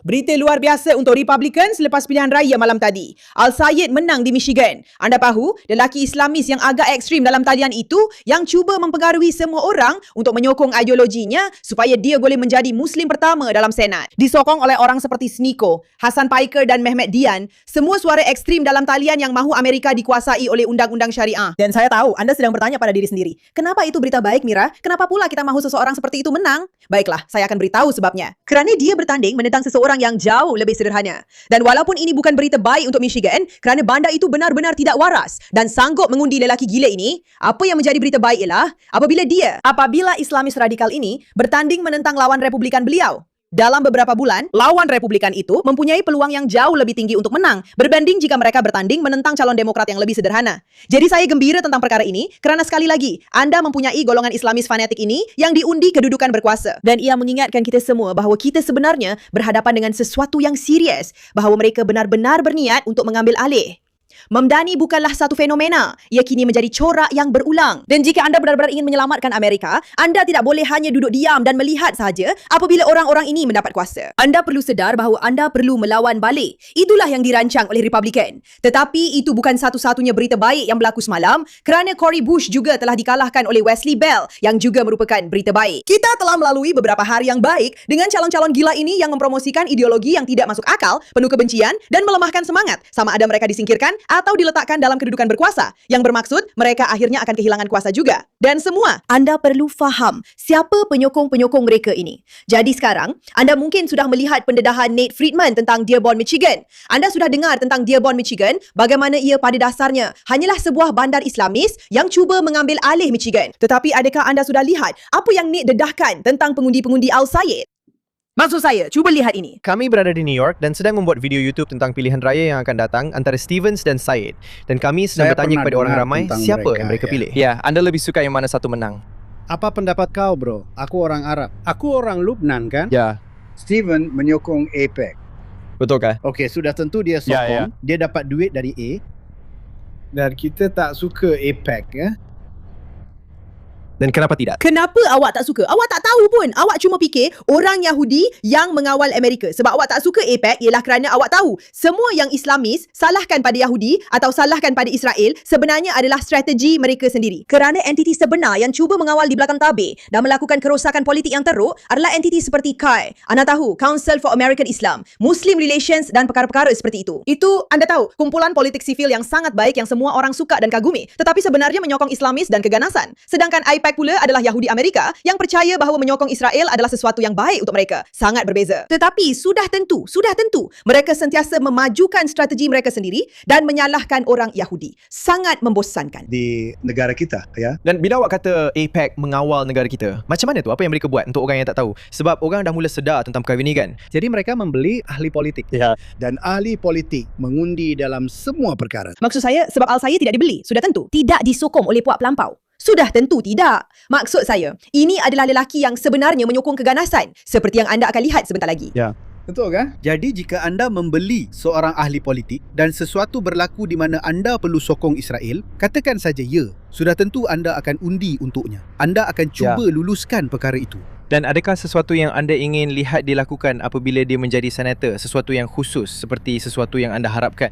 Berita luar biasa untuk Republicans selepas pilihan raya malam tadi. Al-Sayed menang di Michigan. Anda tahu, lelaki Islamis yang agak ekstrim dalam talian itu yang cuba mempengaruhi semua orang untuk menyokong ideologinya supaya dia boleh menjadi Muslim pertama dalam Senat. Disokong oleh orang seperti Sniko, Hasan Piker dan Mehmet Dian, semua suara ekstrim dalam talian yang mahu Amerika dikuasai oleh undang-undang syariah. Dan saya tahu anda sedang bertanya pada diri sendiri, kenapa itu berita baik, Mira? Kenapa pula kita mahu seseorang seperti itu menang? Baiklah, saya akan beritahu sebabnya. Kerana dia bertanding menentang seseorang yang jauh lebih sederhana. Dan walaupun ini bukan berita baik untuk Michigan, kerana bandar itu benar-benar tidak waras dan sanggup mengundi lelaki gila ini, apa yang menjadi berita baik ialah apabila Islamis radikal ini bertanding menentang lawan Republikan beliau. Dalam beberapa bulan, lawan Republikan itu mempunyai peluang yang jauh lebih tinggi untuk menang berbanding jika mereka bertanding menentang calon Demokrat yang lebih sederhana. Jadi saya gembira tentang perkara ini kerana sekali lagi, anda mempunyai golongan Islamis fanatik ini yang diundi kedudukan berkuasa. Dan ia mengingatkan kita semua bahawa kita sebenarnya berhadapan dengan sesuatu yang serius, bahawa mereka benar-benar berniat untuk mengambil alih. Mamdani bukanlah satu fenomena. Ia kini menjadi corak yang berulang. Dan jika anda benar-benar ingin menyelamatkan Amerika, anda tidak boleh hanya duduk diam dan melihat sahaja apabila orang-orang ini mendapat kuasa. Anda perlu sedar bahawa anda perlu melawan balik. Itulah yang dirancang oleh Republikan. Tetapi itu bukan satu-satunya berita baik yang berlaku semalam kerana Cory Bush juga telah dikalahkan oleh Wesley Bell yang juga merupakan berita baik. Kita telah melalui beberapa hari yang baik dengan calon-calon gila ini yang mempromosikan ideologi yang tidak masuk akal, penuh kebencian dan melemahkan semangat sama ada mereka disingkirkan atau diletakkan dalam kedudukan berkuasa, yang bermaksud mereka akhirnya akan kehilangan kuasa juga. Dan semua, anda perlu faham siapa penyokong-penyokong mereka ini. Jadi sekarang, anda mungkin sudah melihat pendedahan Nate Friedman tentang Dearborn, Michigan. Anda sudah dengar tentang Dearborn, Michigan, bagaimana ia pada dasarnya hanyalah sebuah bandar Islamis yang cuba mengambil alih Michigan. Tetapi adakah anda sudah lihat apa yang Nate dedahkan tentang pengundi-pengundi Al-Sayed? Maksud saya, cuba lihat ini. Kami berada di New York dan sedang membuat video YouTube tentang pilihan raya yang akan datang antara Stevens dan Syed. Dan kami sedang bertanya kepada orang ramai siapa yang mereka pilih. Ya, anda lebih suka yang mana satu menang? Apa pendapat kau, bro? Aku orang Arab. Aku orang Lubnan, kan? Ya. Steven menyokong APEC. Betul kah? Okey, sudah tentu dia sokong. Dia dapat duit dari A. Dan kita tak suka APEC, ya? Dan kenapa tidak? Kenapa awak tak suka? Awak tak tahu pun. Awak cuma fikir orang Yahudi yang mengawal Amerika. Sebab awak tak suka APEC ialah kerana awak tahu semua yang Islamis salahkan pada Yahudi atau salahkan pada Israel sebenarnya adalah strategi mereka sendiri. Kerana entiti sebenar yang cuba mengawal di belakang tabir dan melakukan kerosakan politik yang teruk adalah entiti seperti CAI. Anda tahu, Council for American Islam, Muslim Relations dan perkara-perkara seperti itu. Itu anda tahu, kumpulan politik sivil yang sangat baik yang semua orang suka dan kagumi. Tetapi sebenarnya menyokong Islamis dan keganasan. Sedangkan AIPAC pula adalah Yahudi Amerika yang percaya bahawa menyokong Israel adalah sesuatu yang baik untuk mereka. Sangat berbeza. Tetapi sudah tentu mereka sentiasa memajukan strategi mereka sendiri dan menyalahkan orang Yahudi. Sangat membosankan. Di negara kita, ya. Dan bila awak kata APEC mengawal negara kita, macam mana tu? Apa yang mereka buat untuk orang yang tak tahu? Sebab orang dah mula sedar tentang perkara ini kan? Jadi mereka membeli ahli politik. Ya. Dan ahli politik mengundi dalam semua perkara. Maksud saya, sebab Al-Sayed tidak dibeli, sudah tentu. Tidak disokong oleh puak pelampau. Sudah tentu tidak. Maksud saya, ini adalah lelaki yang sebenarnya menyokong keganasan seperti yang anda akan lihat sebentar lagi. Ya. Betul kan? Jadi jika anda membeli seorang ahli politik dan sesuatu berlaku di mana anda perlu sokong Israel, katakan saja ya. Sudah tentu anda akan undi untuknya. Anda akan cuba luluskan perkara itu. Dan adakah sesuatu yang anda ingin lihat dilakukan apabila dia menjadi senator? Sesuatu yang khusus seperti sesuatu yang anda harapkan?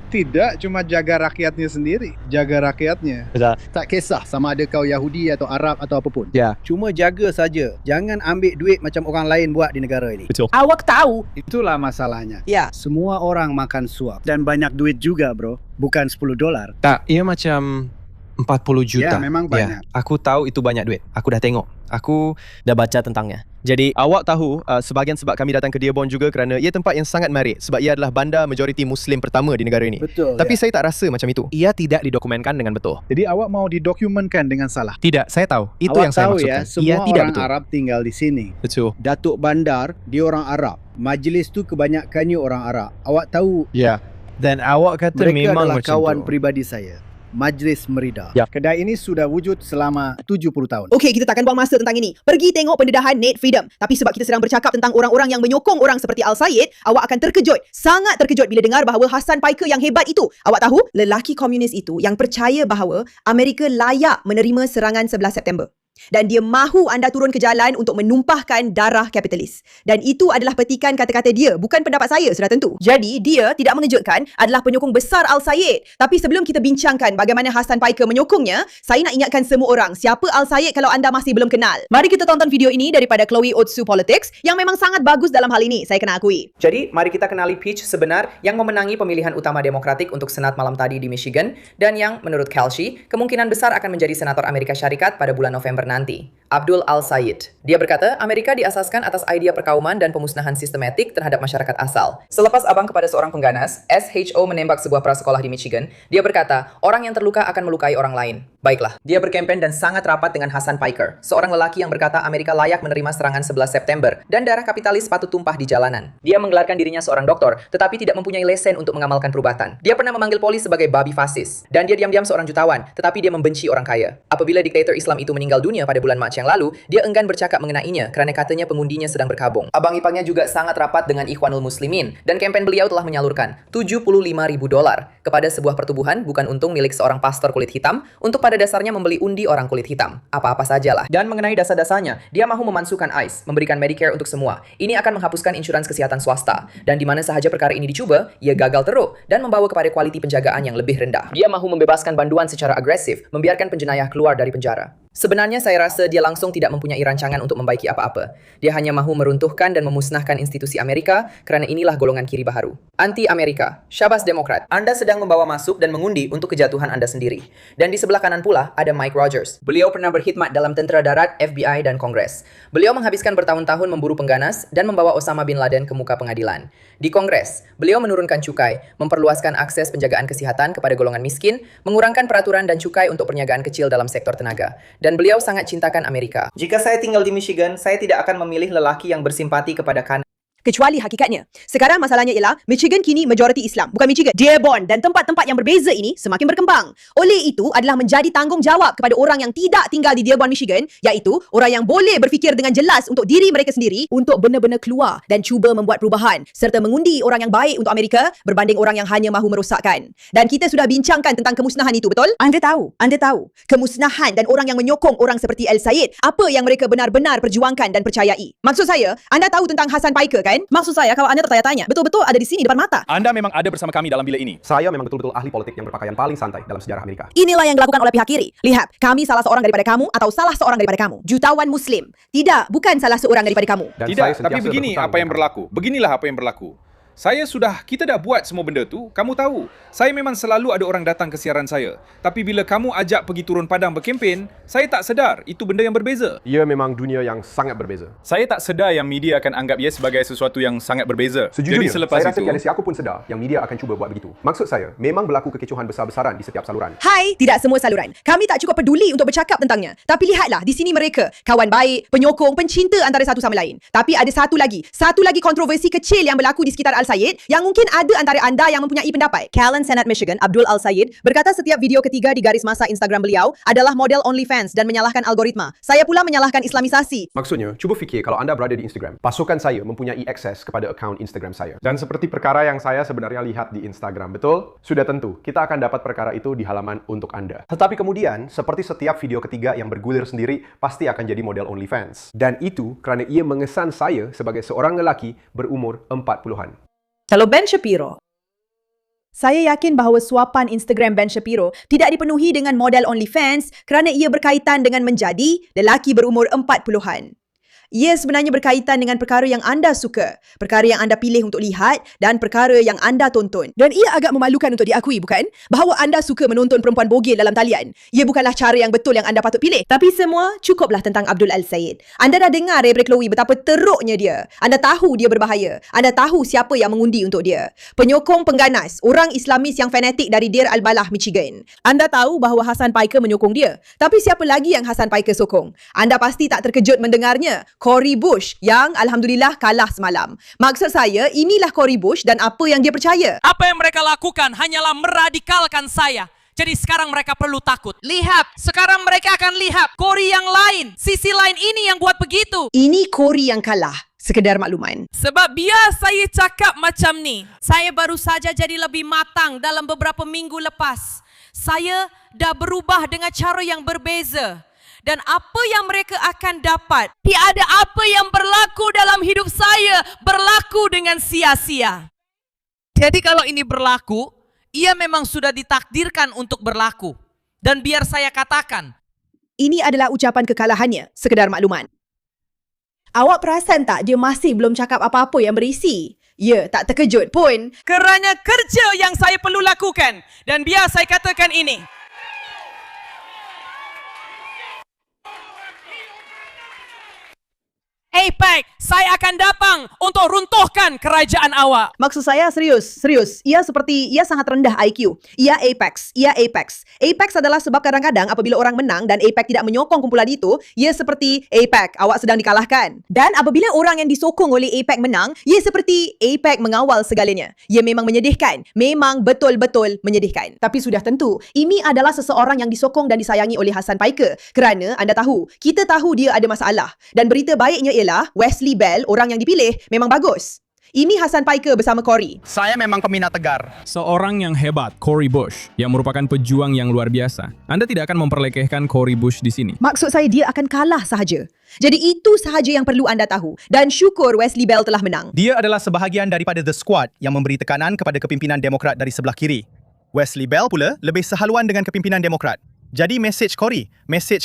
Tidak cuma jaga rakyatnya sendiri. Jaga rakyatnya. Betul. Tak kisah sama ada kau Yahudi atau Arab atau apapun. Ya. Cuma jaga saja. Jangan ambil duit macam orang lain buat di negara ini. Betul. Awak tahu. Itulah masalahnya. Ya. Semua orang makan suap. Dan banyak duit juga, bro. Bukan $10. Tak, ia macam 40 juta. Ya, memang banyak. Aku tahu itu banyak duit. Aku dah tengok. Aku dah baca tentangnya. Jadi awak tahu sebahagian sebab kami datang ke Dearborn juga kerana ia tempat yang sangat menarik sebab ia adalah bandar majoriti Muslim pertama di negara ini. Betul. Tapi saya tak rasa macam itu. Ia tidak didokumenkan dengan betul. Jadi awak mau didokumenkan dengan salah. Tidak, saya tahu. Itu awak yang saya tahu maksudkan. Ya, semua ia tidak orang betul. Arab tinggal di sini. Betul. Datuk Bandar, dia orang Arab. Majlis tu kebanyakannya orang Arab. Awak tahu. Ya. Dan awak kata mereka memang adalah macam kawan tu. peribadi saya. Majlis Merida. Ya. Kedai ini sudah wujud selama 70 tahun. Okey, kita takkan buang masa tentang ini. Pergi tengok pendedahan Nate Freedom. Tapi sebab kita sedang bercakap tentang orang-orang yang menyokong orang seperti Al-Sayed, awak akan terkejut. Sangat terkejut bila dengar bahawa Hasan Piker yang hebat itu. Awak tahu, lelaki komunis itu yang percaya bahawa Amerika layak menerima serangan 11 September. Dan dia mahu anda turun ke jalan untuk menumpahkan darah kapitalis. Dan itu adalah petikan kata-kata dia, bukan pendapat saya sudah tentu. Jadi, dia tidak mengejutkan adalah penyokong besar Al-Sayed. Tapi sebelum kita bincangkan bagaimana Hasan Piker menyokongnya, saya nak ingatkan semua orang, siapa Al-Sayed kalau anda masih belum kenal. Mari kita tonton video ini daripada Chloe Otsu Politics yang memang sangat bagus dalam hal ini, saya kena akui. Jadi, mari kita kenali Peach sebenar yang memenangi pemilihan utama Demokratik untuk Senat malam tadi di Michigan dan yang menurut Kelsey, kemungkinan besar akan menjadi senator Amerika Syarikat pada bulan November nanti. Abdul Al-Sayed. Dia berkata, Amerika diasaskan atas idea perkauman dan pemusnahan sistematik terhadap masyarakat asal. Selepas abang kepada seorang pengganas, SHO menembak sebuah prasekolah di Michigan, dia berkata, orang yang terluka akan melukai orang lain. Baiklah, dia berkempen dan sangat rapat dengan Hasan Piker, seorang lelaki yang berkata Amerika layak menerima serangan 11 September dan darah kapitalis patut tumpah di jalanan. Dia menggelarkan dirinya seorang doktor, tetapi tidak mempunyai lesen untuk mengamalkan perubatan. Dia pernah memanggil polis sebagai babi fasis, dan dia diam-diam seorang jutawan, tetapi dia membenci orang kaya. Apabila diktator Islam itu meninggal dunia pada bulan Mac yang lalu, dia enggan bercakap mengenainya kerana katanya pengundinya sedang berkabung. Abang iparnya juga sangat rapat dengan Ikhwanul Muslimin, dan kempen beliau telah menyalurkan $75,000 kepada sebuah pertubuhan bukan untung milik seorang pastor kulit hitam untuk pada dasarnya membeli undi orang kulit hitam. Apa-apa sajalah. Dan mengenai dasar-dasarnya, dia mahu memansuhkan ICE, memberikan Medicare untuk semua. Ini akan menghapuskan insurans kesihatan swasta. Dan di mana sahaja perkara ini dicuba, ia gagal teruk dan membawa kepada kualiti penjagaan yang lebih rendah. Dia mahu membebaskan banduan secara agresif, membiarkan penjenayah keluar dari penjara. Sebenarnya saya rasa dia langsung tidak mempunyai rancangan untuk membaiki apa-apa. Dia hanya mahu meruntuhkan dan memusnahkan institusi Amerika kerana inilah golongan kiri baharu. Anti-Amerika. Syabas Demokrat. Anda sedang membawa masuk dan mengundi untuk kejatuhan Anda sendiri. Dan di sebelah kanan pula ada Mike Rogers. Beliau pernah berkhidmat dalam tentera darat, FBI, dan Kongres. Beliau menghabiskan bertahun-tahun memburu pengganas dan membawa Osama bin Laden ke muka pengadilan. Di Kongres, beliau menurunkan cukai, memperluaskan akses penjagaan kesihatan kepada golongan miskin, mengurangkan peraturan dan cukai untuk perniagaan kecil dalam sektor tenaga. Dan beliau sangat cintakan Amerika. Jika saya tinggal di Michigan, saya tidak akan memilih lelaki yang bersimpati kepada kanan. Kecuali hakikatnya. Sekarang masalahnya ialah Michigan kini majoriti Islam. Bukan Michigan, Dearborn dan tempat-tempat yang berbeza ini semakin berkembang. Oleh itu adalah menjadi tanggungjawab kepada orang yang tidak tinggal di Dearborn, Michigan, iaitu orang yang boleh berfikir dengan jelas untuk diri mereka sendiri untuk benar-benar keluar dan cuba membuat perubahan serta mengundi orang yang baik untuk Amerika berbanding orang yang hanya mahu merosakkan. Dan kita sudah bincangkan tentang kemusnahan itu, betul? Anda tahu. Kemusnahan dan orang yang menyokong orang seperti Al-Sayed, apa yang mereka benar-benar perjuangkan dan percayai. Maksud saya, anda tahu tentang Hasan Piker, kan? Maksud saya, kalau anda tertanya-tanya, betul-betul ada di sini depan mata. Anda memang ada bersama kami dalam bilik ini. Saya memang betul-betul ahli politik yang berpakaian paling santai dalam sejarah Amerika. Inilah yang dilakukan oleh pihak kiri. Lihat, kami salah seorang daripada kamu atau salah seorang daripada kamu. Jutawan Muslim. Tidak, bukan salah seorang daripada kamu. Dan saya Tidak, tapi sentiasa begini berhutang apa yang dengan berlaku. Beginilah apa yang berlaku. Kita dah buat semua benda tu. Kamu tahu, saya memang selalu ada orang datang ke siaran saya. Tapi bila kamu ajak pergi turun padang berkempen, saya tak sedar itu benda yang berbeza. Ia memang dunia yang sangat berbeza. Saya tak sedar yang media akan anggap ia sebagai sesuatu yang sangat berbeza. Sejujurnya, Jadi selepas saya rasa itu, tiada siapa pun sedar yang media akan cuba buat begitu. Maksud saya, memang berlaku kekecohan besar-besaran di setiap saluran. Hai, tidak semua saluran. Kami tak cukup peduli untuk bercakap tentangnya. Tapi lihatlah, di sini mereka, kawan baik, penyokong, pencinta antara satu sama lain. Tapi ada satu lagi kontroversi kecil yang berlaku di sekitar Al-Sayed yang mungkin ada antara anda yang mempunyai pendapat. Callan Senat Michigan, Abdul Al-Sayed, berkata setiap video ketiga di garis masa Instagram beliau adalah model OnlyFans dan menyalahkan algoritma. Saya pula menyalahkan Islamisasi. Maksudnya, cuba fikir kalau anda berada di Instagram. Pasukan saya mempunyai akses kepada akaun Instagram saya. Dan seperti perkara yang saya sebenarnya lihat di Instagram, betul? Sudah tentu, kita akan dapat perkara itu di halaman untuk anda. Tetapi kemudian, seperti setiap video ketiga yang bergulir sendiri, pasti akan jadi model OnlyFans. Dan itu kerana ia mengesan saya sebagai seorang lelaki berumur 40-an. Kalau Ben Shapiro. Saya yakin bahawa suapan Instagram Ben Shapiro tidak dipenuhi dengan model OnlyFans kerana ia berkaitan dengan menjadi lelaki berumur 40-an. Ia sebenarnya berkaitan dengan perkara yang anda suka, perkara yang anda pilih untuk lihat dan perkara yang anda tonton. Dan ia agak memalukan untuk diakui, bukan? Bahawa anda suka menonton perempuan bogel dalam talian. Ia bukanlah cara yang betul yang anda patut pilih. Tapi semua cukuplah tentang Abdul Al-Sayed. Anda dah dengar daripada Chloe betapa teruknya dia. Anda tahu dia berbahaya. Anda tahu siapa yang mengundi untuk dia. Penyokong pengganas, orang Islamis yang fanatik dari Deir Al-Balah, Michigan. Anda tahu bahawa Hasan Piker menyokong dia. Tapi siapa lagi yang Hasan Piker sokong? Anda pasti tak terkejut mendengarnya. Cory Bush yang alhamdulillah kalah semalam. Maksud saya, inilah Cory Bush dan apa yang dia percaya. Apa yang mereka lakukan hanyalah meradikalkan saya. Jadi sekarang mereka perlu takut. Lihat, sekarang mereka akan lihat Cory yang lain. Sisi lain ini yang buat begitu. Ini Cory yang kalah. Sekedar makluman. Sebab biar saya cakap macam ni. Saya baru saja jadi lebih matang dalam beberapa minggu lepas. Saya dah berubah dengan cara yang berbeza. dan apa yang mereka akan dapat. Tiada apa yang berlaku dalam hidup saya berlaku dengan sia-sia. Jadi kalau ini berlaku, ia memang sudah ditakdirkan untuk berlaku. Dan biar saya katakan, Ini adalah ucapan kekalahannya, sekedar makluman. Awak perasan tak dia masih belum cakap apa-apa yang berisi? Ya, tak terkejut pun. kerana kerja yang saya perlu lakukan. Dan biar saya katakan ini. APEC, saya akan datang untuk runtuhkan kerajaan awak. Maksud saya serius. Ia sangat rendah IQ. Ia Apex. Apex adalah sebab kadang-kadang apabila orang menang dan APEC tidak menyokong kumpulan itu, ia seperti APEC, awak sedang dikalahkan. Dan apabila orang yang disokong oleh APEC menang, ia seperti APEC mengawal segalanya. Ia memang menyedihkan. Memang betul-betul menyedihkan. Tapi sudah tentu, ini adalah seseorang yang disokong dan disayangi oleh Hassan Piker. Kerana anda tahu, kita tahu dia ada masalah. Dan berita baiknya ialah Wesley Bell, orang yang dipilih, memang bagus. Ini Hassan Piker bersama Cory. Saya memang peminat tegar. Seorang yang hebat, Cory Bush, yang merupakan pejuang yang luar biasa. Anda tidak akan memperlekehkan Cory Bush di sini. Maksud saya dia akan kalah sahaja. Jadi itu sahaja yang perlu anda tahu. Dan syukur Wesley Bell telah menang. Dia adalah sebahagian daripada The Squad yang memberi tekanan kepada kepimpinan Demokrat dari sebelah kiri. Wesley Bell pula lebih sehaluan dengan kepimpinan Demokrat. Jadi mesej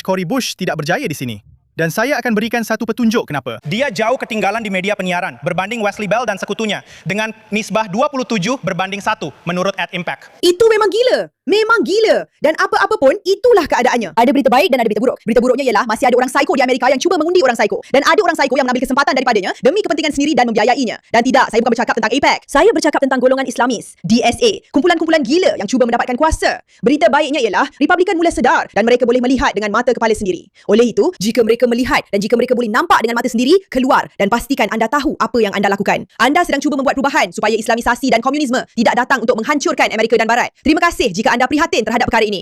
Cory Bush tidak berjaya di sini. Dan saya akan berikan satu petunjuk kenapa. Dia jauh ketinggalan di media penyiaran berbanding Wesley Bell dan sekutunya dengan nisbah 27 berbanding 1 menurut @impact. Itu memang gila. Memang gila. Dan apa-apa pun, itulah keadaannya. Ada berita baik dan ada berita buruk. Berita buruknya ialah masih ada orang psycho di Amerika yang cuba mengundi orang psycho. Dan ada orang psycho yang mengambil kesempatan daripadanya demi kepentingan sendiri dan membiayainya. Dan tidak, saya bukan bercakap tentang APEC. Saya bercakap tentang golongan Islamis, DSA, kumpulan-kumpulan gila yang cuba mendapatkan kuasa. Berita baiknya ialah Republikan mula sedar dan mereka boleh melihat dengan mata kepala sendiri. Oleh itu, jika mereka melihat dan jika mereka boleh nampak dengan mata sendiri, keluar dan pastikan anda tahu apa yang anda lakukan. Anda sedang cuba membuat perubahan supaya Islamisasi dan komunisme tidak datang untuk menghancurkan Amerika dan Barat. Terima kasih jika anda prihatin terhadap perkara ini.